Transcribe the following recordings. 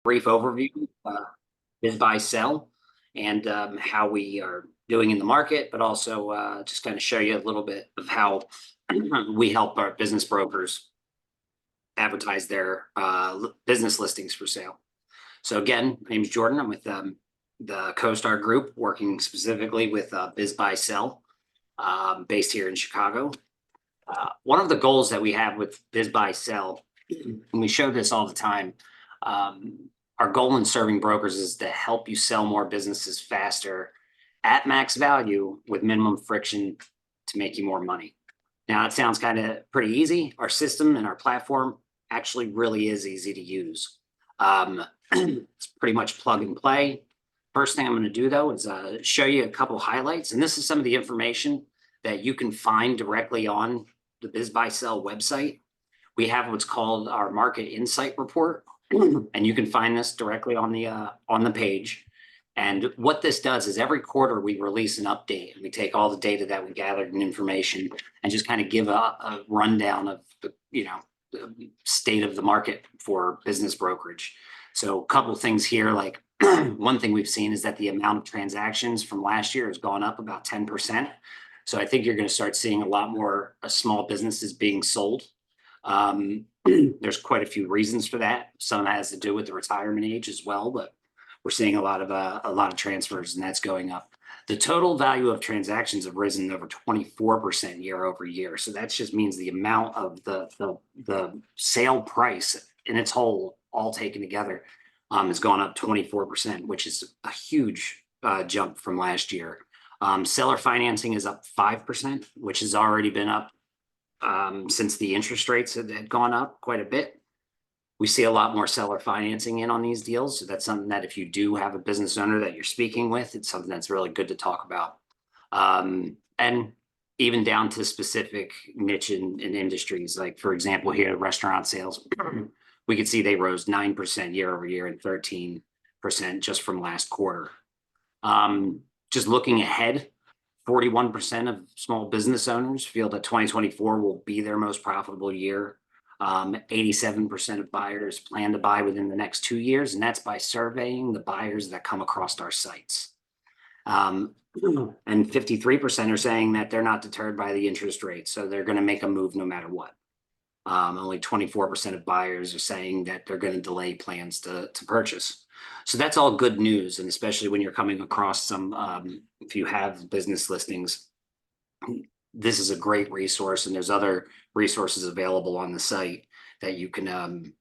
brief overview, BizBuySell, and how we are doing in the market, but also just kind of show you a little bit of how we help our business brokers advertise their business listings for sale. So again, my name is Jordan. I'm with the CoStar Group, working specifically with BizBuySell, based here in Chicago. One of the goals that we have with BizBuySell, and we show this all the time, our goal in serving brokers is to help you sell more businesses faster at max value with minimum friction to make you more money. Now, it sounds kind of pretty easy. Our system and our platform actually really is easy to use. It's pretty much plug and play. First thing I'm going to do, though, is show you a couple highlights. And this is some of the information that you can find directly on the BizBuySell website. We have what's called our Market Insight Report, and you can find this directly on the page. And what this does is every quarter we release an update, and we take all the data that we gathered and information and just kind of give a rundown of the state of the market for business brokerage. So a couple of things here, like one thing we've seen is that the amount of transactions from last year has gone up about 10%. So I think you're going to start seeing a lot more small businesses being sold. There's quite a few reasons for that. Some has to do with the retirement age as well, but we're seeing a lot of transfers, and that's going up. The total value of transactions have risen over 24% year over year. So that just means the amount of the sale price in its whole, all taken together, has gone up 24%, which is a huge jump from last year. Seller financing is up 5%, which has already been up since the interest rates had gone up quite a bit. We see a lot more seller financing in on these deals. So that's something that if you do have a business owner that you're speaking with, it's something that's really good to talk about. And even down to specific niche in industries, like for example, here, restaurant sales, we could see they rose 9% year over year and 13% just from last quarter. Just looking ahead, 41% of small business owners feel that 2024 will be their most profitable year. 87% of buyers plan to buy within the next 2 years, and that's by surveying the buyers that come across our sites. And 53% are saying that they're not deterred by the interest rate, so they're going to make a move no matter what. Only 24% of buyers are saying that they're going to delay plans to purchase. So that's all good news, and especially when you're coming across some, if you have business listings, this is a great resource, and there's other resources available on the site that you can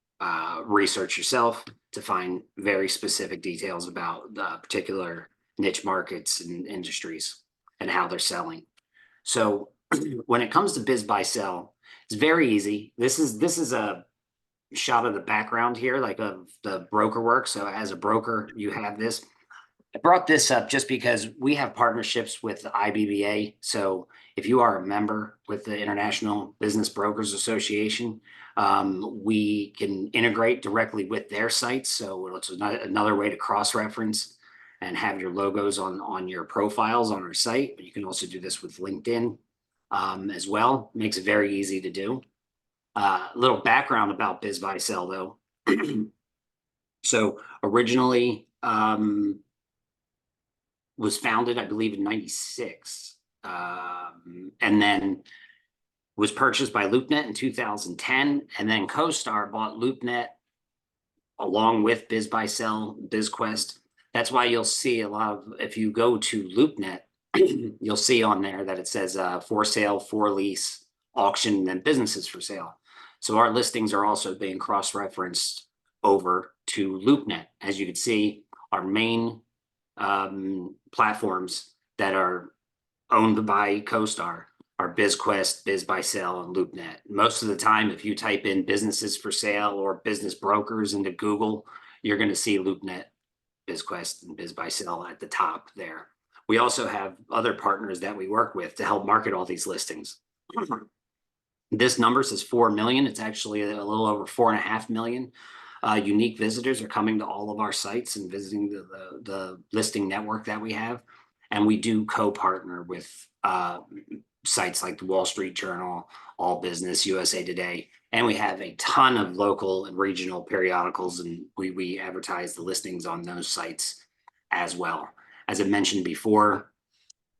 research yourself to find very specific details about particular niche markets and industries and how they're selling. So when it comes to BizBuySell, it's very easy. This is a shot of the background here, like of the broker work. So as a broker, you have this. I brought this up just because we have partnerships with the IBBA. So if you are a member with the International Business Brokers Association, we can integrate directly with their sites. So it's another way to cross-reference and have your logos on your profiles on our site. But you can also do this with LinkedIn as well. Makes it very easy to do. A little background about BizBuySell, though. So originally, was founded, I believe, in '96, and then was purchased by LoopNet in 2010, and then CoStar bought LoopNet along with BizBuySell, BizQuest. That's why you'll see a lot of, if you go to LoopNet, you'll see on there that it says for sale, for lease, auction, and then businesses for sale. So our listings are also being cross-referenced over to LoopNet. As you can see, our main platforms that are owned by CoStar are BizQuest, BizBuySell, and LoopNet. Most of the time, if you type in businesses for sale or business brokers into Google, you're going to see LoopNet, BizQuest, and BizBuySell at the top there. We also have other partners that we work with to help market all these listings. This number says 4 million. It's actually a little over 4.5 million. Unique visitors are coming to all of our sites and visiting the listing network that we have. And we do co-partner with sites like the Wall Street Journal, All Business, USA Today, and we have a ton of local and regional periodicals, and we advertise the listings on those sites as well. As I mentioned before,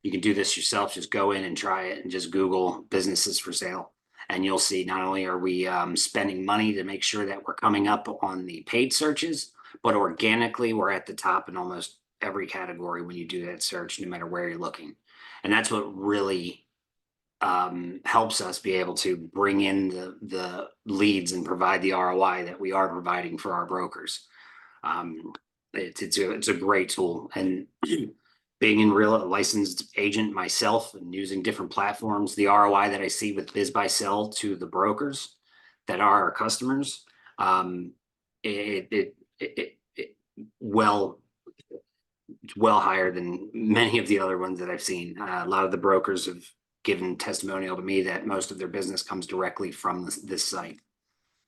you can do this yourself. Just go in and try it and just Google businesses for sale. And you'll see not only are we spending money to make sure that we're coming up on the paid searches, but organically we're at the top in almost every category when you do that search, no matter where you're looking. And that's what really helps us be able to bring in the leads and provide the ROI that we are providing for our brokers. It's a great tool. And being in real licensed agent myself and using different platforms, the ROI that I see with BizBuySell to the brokers that are our customers, it's well higher than many of the other ones that I've seen. A lot of the brokers have given testimonial to me that most of their business comes directly from this site.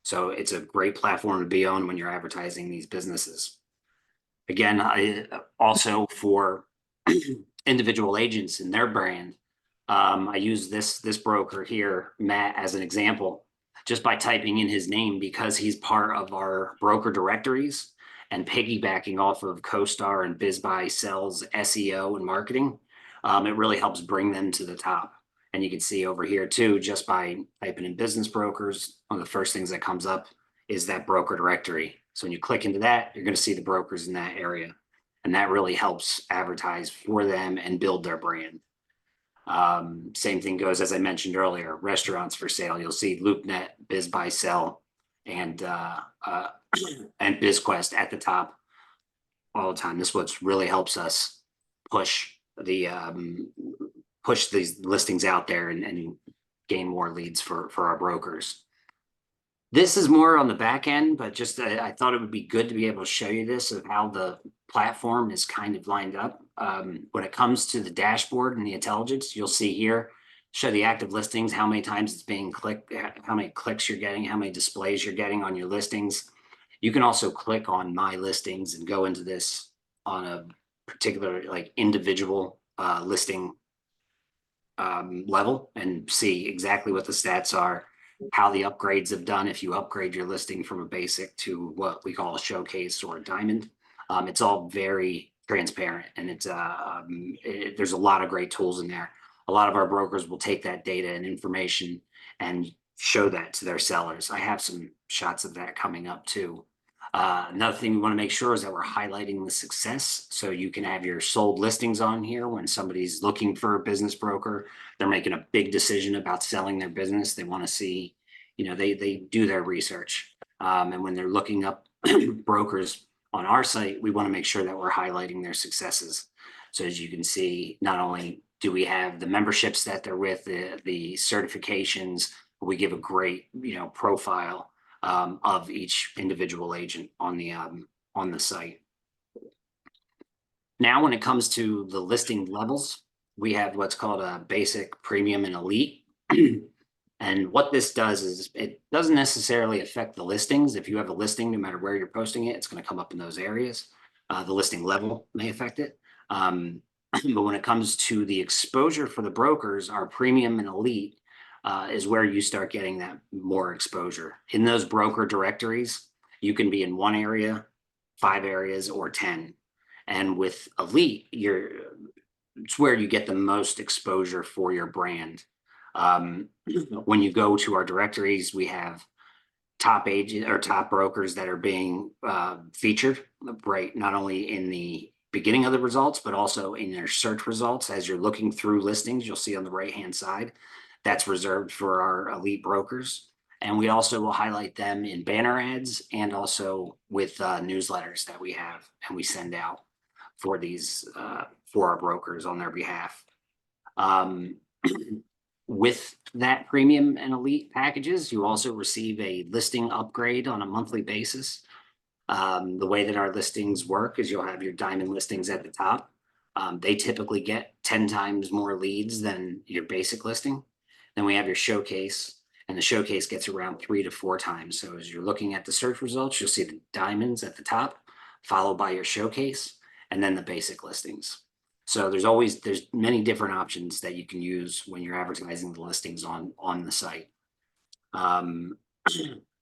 So it's a great platform to be on when you're advertising these businesses. Again, I also for individual agents and their brand, I use this broker here, Matt, as an example, just by typing in his name, because he's part of our broker directories and piggybacking off of CoStar and BizBuySell's SEO and marketing. It really helps bring them to the top. And you can see over here too, just by typing in business brokers, one of the first things that comes up is that broker directory. So when you click into that, you're going to see the brokers in that area. And that really helps advertise for them and build their brand. Same thing goes, as I mentioned earlier, restaurants for sale. You'll see LoopNet, BizBuySell, and BizQuest at the top all the time. This is what really helps us push these listings out there and gain more leads for our brokers. This is more on the back end, but just I thought it would be good to be able to show you this of how the platform is kind of lined up. When it comes to the dashboard and the intelligence, you'll see here, show the active listings, how many times it's being clicked, how many clicks you're getting, how many displays you're getting on your listings. You can also click on My Listings and go into this on a particular like individual listing level and see exactly what the stats are, how the upgrades have done if you upgrade your listing from a basic to what we call a showcase or a diamond. It's all very transparent, and there's a lot of great tools in there. A lot of our brokers will take that data and information and show that to their sellers. I have some shots of that coming up too. Another thing we want to make sure is that we're highlighting the success. So you can have your sold listings on here when somebody's looking for a business broker. They're making a big decision about selling their business. They want to see, they do their research. And when they're looking up brokers on our site, we want to make sure that we're highlighting their successes. So as you can see, not only do we have the memberships that they're with, the certifications, but we give a great, profile of each individual agent on the site. Now, when it comes to the listing levels, we have what's called a basic, premium, and elite. And what this does is it doesn't necessarily affect the listings. If you have a listing, no matter where you're posting it, it's going to come up in those areas. The listing level may affect it. But when it comes to the exposure for the brokers, our premium and elite is where you start getting that more exposure. In those broker directories, you can be in one area, 5 areas, or 10. And with elite, it's where you get the most exposure for your brand. When you go to our directories, we have top agent or top brokers that are being featured, right? Not only in the beginning of the results, but also in their search results. As you're looking through listings, you'll see on the right-hand side, that's reserved for our elite brokers. And we also will highlight them in banner ads and also with newsletters that we have and we send out for these, for our brokers on their behalf. With that premium and elite packages, you also receive a listing upgrade on a monthly basis. The way that our listings work is you'll have your diamond listings at the top. They typically get 10 times more leads than your basic listing. Then we have your showcase, and the showcase gets around 3 to 4 times. So as you're looking at the search results, you'll see the diamonds at the top, followed by your showcase, and then the basic listings. So there's many different options that you can use when you're advertising the listings on the site. And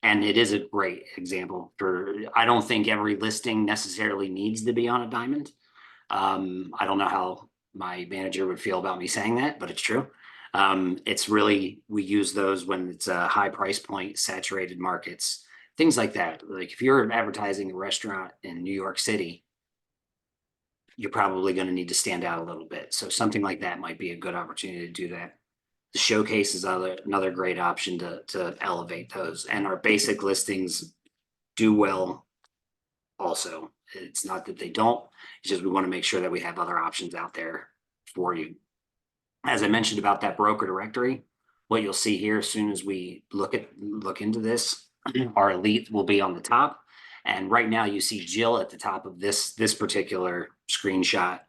it is a great example for, I don't think every listing necessarily needs to be on a diamond. I don't know how my manager would feel about me saying that, but it's true. It's really, we use those when it's a high price point, saturated markets, things like that. Like if you're advertising a restaurant in New York City, you're probably going to need to stand out a little bit. So something like that might be a good opportunity to do that. The showcase is another great option to elevate those. And our basic listings do well also. It's not that they don't, it's just we want to make sure that we have other options out there for you. As I mentioned about that broker directory, what you'll see here as soon as we look into this, our elite will be on the top. And right now you see Jill at the top of this particular screenshot,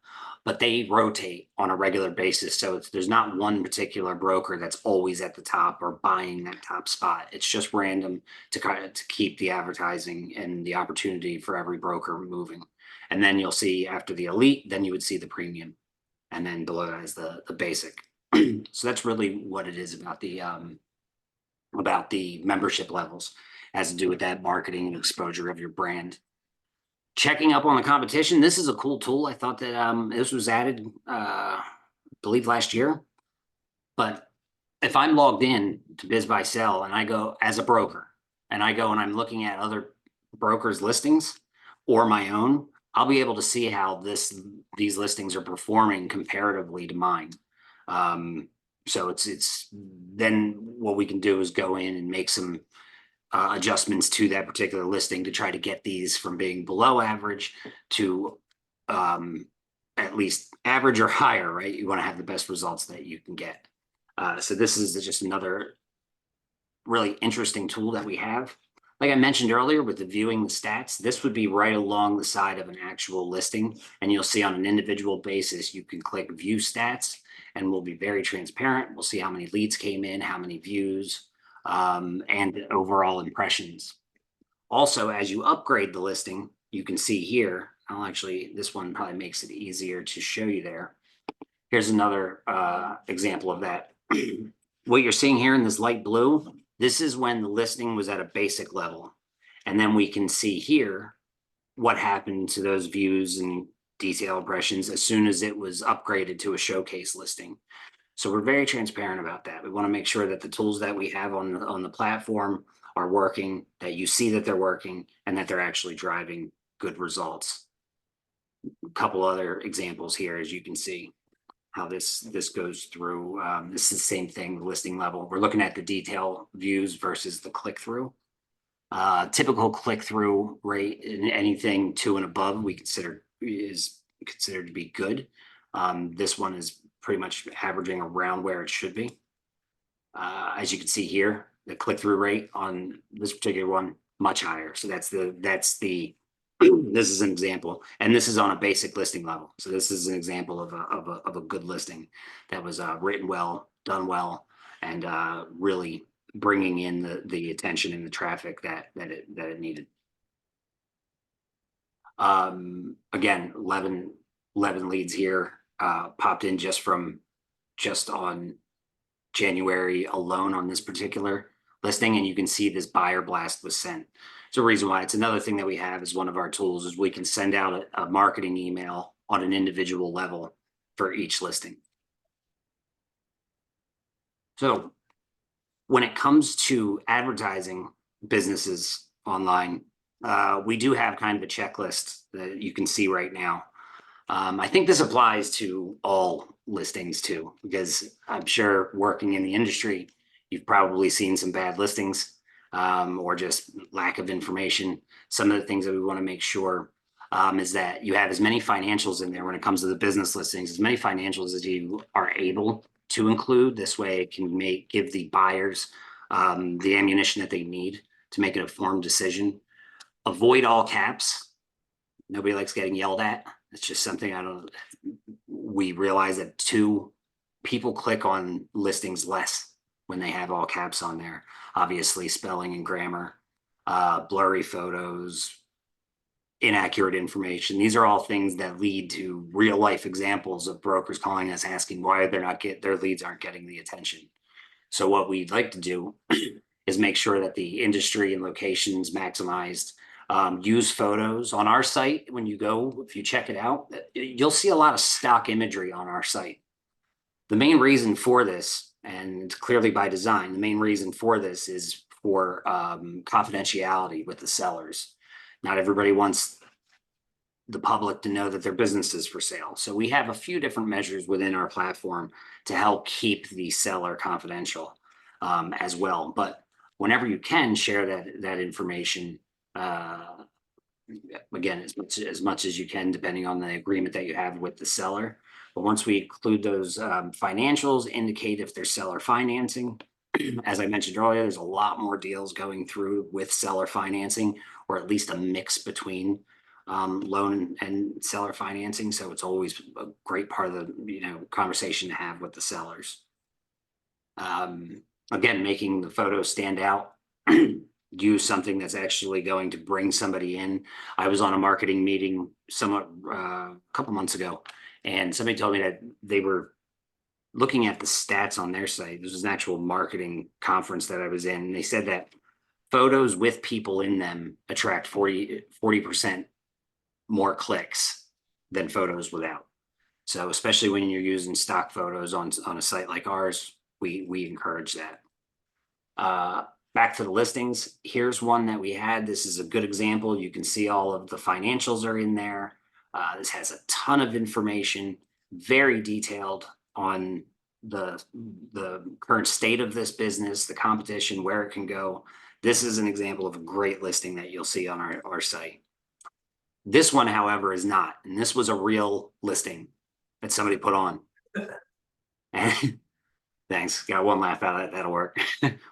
but they rotate on a regular basis. So there's not one particular broker that's always at the top or buying that top spot. It's just random to keep the advertising and the opportunity for every broker moving. And then you'll see after the elite, then you would see the premium. And then below that is the basic. So that's really what it is about the membership levels, has to do with that marketing and exposure of your brand. Checking up on the competition. This is a cool tool. I thought that this was added, I believe last year. But if I'm logged in to BizBuySell and I go as a broker and I go and I'm looking at other brokers' listings or my own, I'll be able to see how these listings are performing comparatively to mine. So it's then what we can do is go in and make some adjustments to that particular listing to try to get these from being below average to at least average or higher, right? You want to have the best results that you can get. So this is just another really interesting tool that we have. Like I mentioned earlier with the viewing the stats, this would be right along the side of an actual listing. And you'll see on an individual basis, you can click view stats and we'll be very transparent. We'll see how many leads came in, how many views, and overall impressions. Also, as you upgrade the listing, you can see here, this one probably makes it easier to show you there. Here's another example of that. What you're seeing here in this light blue, this is when the listing was at a basic level. And then we can see here what happened to those views and detail impressions as soon as it was upgraded to a showcase listing. So we're very transparent about that. We want to make sure that the tools that we have on the platform are working, that you see that they're working, and that they're actually driving good results. A couple other examples here, as you can see how this goes through. This is the same thing, the listing level. We're looking at the detail views versus the click-through. Typical click-through rate in anything 2 and above is considered to be good. This one is pretty much averaging around where it should be. As you can see here, the click-through rate on this particular one much higher. So that's the this is an example, and this is on a basic listing level. So this is an example of a good listing that was written well, done well, and really bringing in the attention and the traffic that it needed. Again, 11 leads here popped in just on January alone on this particular listing, and you can see this buyer blast was sent. So reason why it's another thing that we have as one of our tools is we can send out a marketing email on an individual level for each listing. So when it comes to advertising businesses online, we do have kind of a checklist that you can see right now. I think this applies to all listings too, because I'm sure working in the industry, you've probably seen some bad listings or just lack of information. Some of the things that we want to make sure is that you have as many financials in there when it comes to the business listings, as many financials as you are able to include. This way it can give the buyers the ammunition that they need to make an informed decision. Avoid all caps. Nobody likes getting yelled at. It's just something we realize that people click on listings less when they have all caps on there. Obviously, spelling and grammar, blurry photos, inaccurate information. These are all things that lead to real life examples of brokers calling us asking why they're not their leads aren't getting the attention. So what we'd like to do is make sure that the industry and locations maximized. Use photos on our site. When you go, if you check it out, you'll see a lot of stock imagery on our site. The main reason for this, and clearly by design, the main reason for this is for confidentiality with the sellers. Not everybody wants the public to know that their business is for sale. So we have a few different measures within our platform to help keep the seller confidential as well. But whenever you can share that information, again, as much as you can, depending on the agreement that you have with the seller. But once we include those financials, indicate if there's seller financing. As I mentioned earlier, there's a lot more deals going through with seller financing, or at least a mix between loan and seller financing. So it's always a great part of the conversation to have with the sellers. Again, making the photos stand out. Use something that's actually going to bring somebody in. I was on a marketing meeting a couple months ago, and somebody told me that they were looking at the stats on their site. This was an actual marketing conference that I was in, and they said that photos with people in them attract 40% more clicks than photos without. So especially when you're using stock photos on a site like ours, we encourage that. Back to the listings. Here's one that we had. This is a good example. You can see all of the financials are in there. This has a ton of information, very detailed on the current state of this business, the competition, where it can go. This is an example of a great listing that you'll see on our site. This one, however, is not, and this was a real listing that somebody put on. Thanks. Got one laugh out of that. That'll work.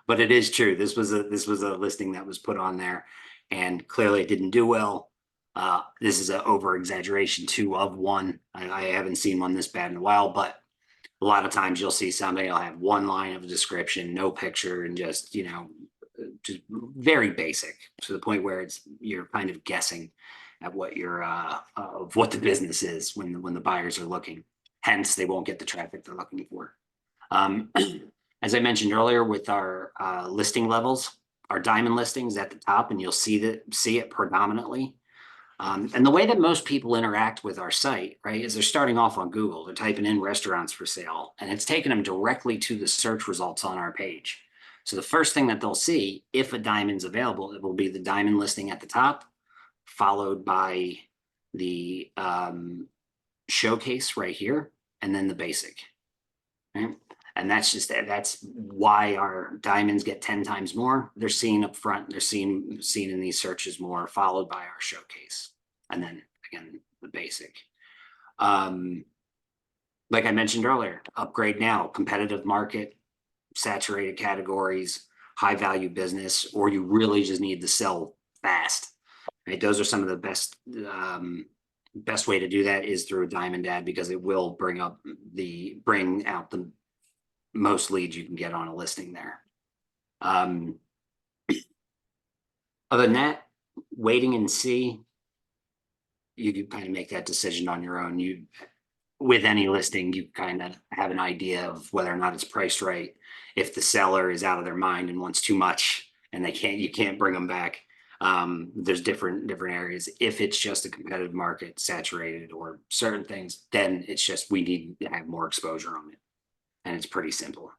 But it is true. This was a listing that was put on there, and clearly it didn't do well. This is an over exaggeration too of one. I haven't seen one this bad in a while, but a lot of times you'll see somebody will have one line of a description, no picture, and just just very basic to the point where you're kind of guessing at what of what the business is when the buyers are looking. Hence, they won't get the traffic they're looking for. As I mentioned earlier, with our listing levels, our diamond listings at the top, and you'll see it predominantly. And the way that most people interact with our site, right, is they're starting off on Google. They're typing in restaurants for sale, and it's taking them directly to the search results on our page. So the first thing that they'll see, if a diamond's available, it will be the diamond listing at the top, followed by the showcase right here, and then the basic. Right? And that's why our diamonds get 10 times more. They're seen up front. They're seen in these searches more, followed by our showcase. And then again, the basic. Like I mentioned earlier, upgrade now, competitive market, saturated categories, high value business, or you really just need to sell fast. Right? Those are some of the best way to do that is through a diamond ad, because it will bring out the most leads you can get on a listing there. Other than that, waiting and see. You can kind of make that decision on your own. With any listing, you kind of have an idea of whether or not it's priced right. If the seller is out of their mind and wants too much, and you can't bring them back. There's different areas. If it's just a competitive market, saturated, or certain things, then it's just we need to have more exposure on it. And it's pretty simple.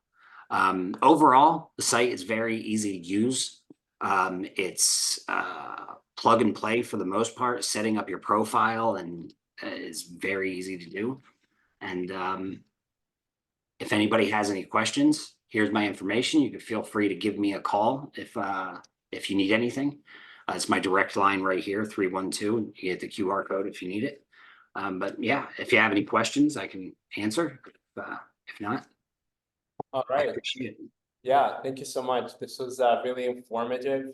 Overall, the site is very easy to use. It's plug and play for the most part. Setting up your profile and is very easy to do. And if anybody has any questions, here's my information. You can feel free to give me a call if you need anything. It's my direct line right here, 312. You get the QR code if you need it. But yeah, if you have any questions, I can answer. If not, all right. I appreciate it. Yeah, thank you so much. This was really informative.